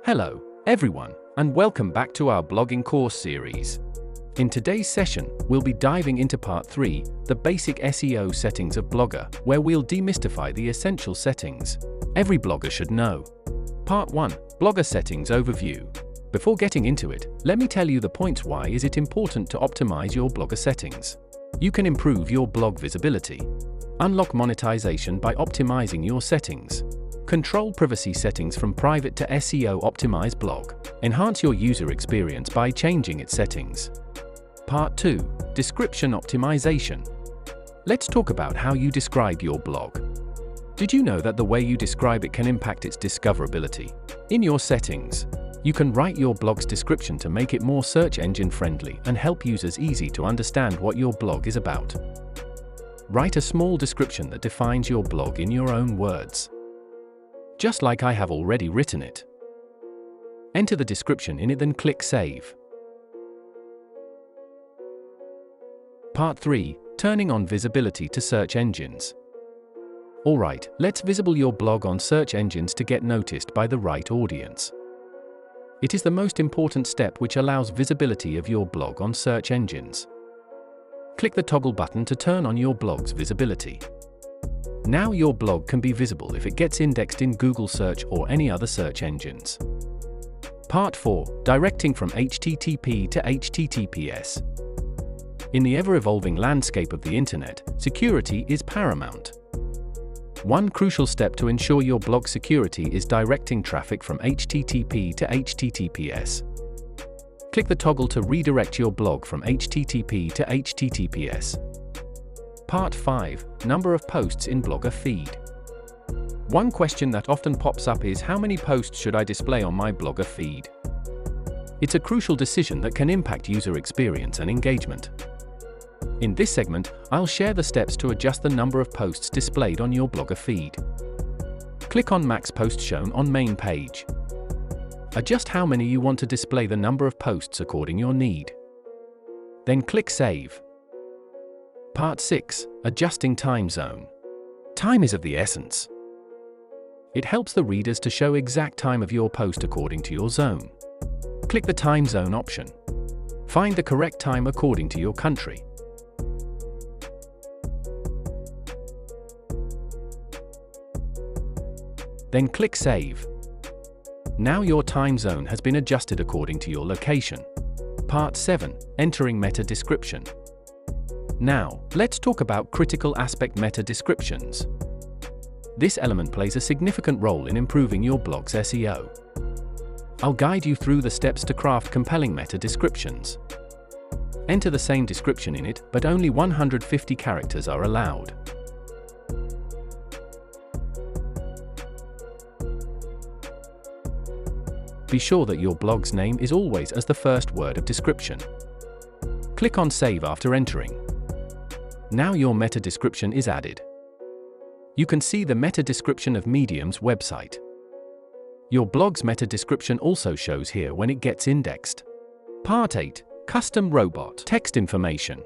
Hello, everyone, and welcome back to our blogging course series. In today's session, we'll be diving into Part 3, the basic SEO settings of Blogger, where we'll demystify the essential settings every blogger should know. Part 1, Blogger Settings Overview. Before getting into it, let me tell you the points why is it important to optimize your Blogger settings. You can improve your blog visibility. Unlock monetization by optimizing your settings. Control privacy settings from private to SEO optimize blog. Enhance your user experience by changing its settings. Part 2, Description Optimization. Let's talk about how you describe your blog. Did you know that the way you describe it can impact its discoverability? In your settings, you can write your blog's description to make it more search engine friendly and help users easy to understand what your blog is about. Write a small description that defines your blog in your own words, just like I have already written it. Enter the description in it, then click Save. Part 3, Turning on visibility to search engines. Alright, let's visible your blog on search engines to get noticed by the right audience. It is the most important step which allows visibility of your blog on search engines. Click the toggle button to turn on your blog's visibility. Now your blog can be visible if it gets indexed in Google search or any other search engines. Part 4, Directing from HTTP to HTTPS. In the ever-evolving landscape of the internet, security is paramount. One crucial step to ensure your blog security is directing traffic from HTTP to HTTPS. Click the toggle to redirect your blog from HTTP to HTTPS. Part 5, Number of posts in Blogger feed. One question that often pops up is how many posts should I display on my Blogger feed? It's a crucial decision that can impact user experience and engagement. In this segment, I'll share the steps to adjust the number of posts displayed on your Blogger feed. Click on Max Post Shown on main page. Adjust how many you want to display the number of posts according your need. Then click Save. Part 6, Adjusting Time Zone. Time is of the essence. It helps the readers to show exact time of your post according to your zone. Click the Time Zone option. Find the correct time according to your country. Then click Save. Now your time zone has been adjusted according to your location. Part 7, Entering Meta Description. Now, let's talk about critical aspect meta descriptions. This element plays a significant role in improving your blog's SEO. I'll guide you through the steps to craft compelling meta descriptions. Enter the same description in it, but only 150 characters are allowed. Be sure that your blog's name is always as the first word of description. Click on Save after entering. Now your meta description is added. You can see the meta description of Medium's website. Your blog's meta description also shows here when it gets indexed. Part 8, Custom Robot.TXT information.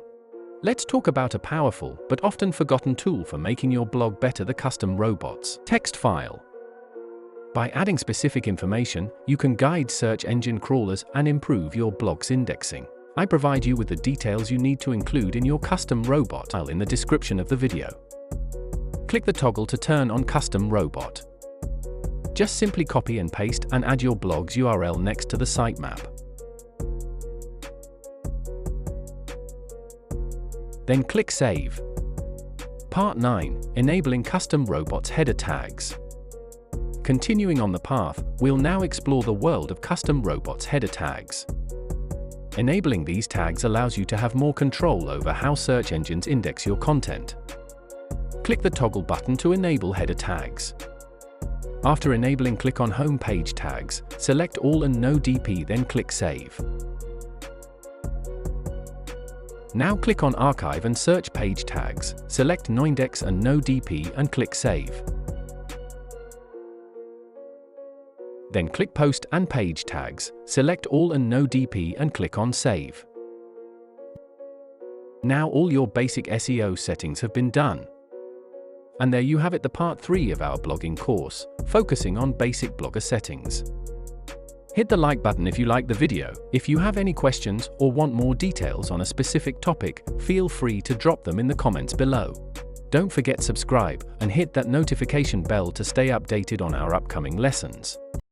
Let's talk about a powerful but often forgotten tool for making your blog better: the custom robots.txt file. By adding specific information, you can guide search engine crawlers and improve your blog's indexing. I provide you with the details you need to include in your custom robot file in the description of the video. Click the toggle to turn on Custom Robot. Just simply copy and paste and add your blog's URL next to the sitemap. Then click Save. Part 9, Enabling Custom Robots Header Tags. Continuing on the path, we'll now explore the world of custom robots header tags. Enabling these tags allows you to have more control over how search engines index your content. Click the toggle button to enable header tags. After enabling, click on Home Page Tags, select All and No DP, then click Save. Now click on Archive and Search Page Tags, select Noindex and No DP and click Save. Then click Post and Page Tags, select All and No DP and click on Save. Now all your basic SEO settings have been done. And there you have it, the part 3 of our blogging course, focusing on basic blogger settings. Hit the like button if you like the video. If you have any questions or want more details on a specific topic, feel free to drop them in the comments below. Don't forget subscribe and hit that notification bell to stay updated on our upcoming lessons.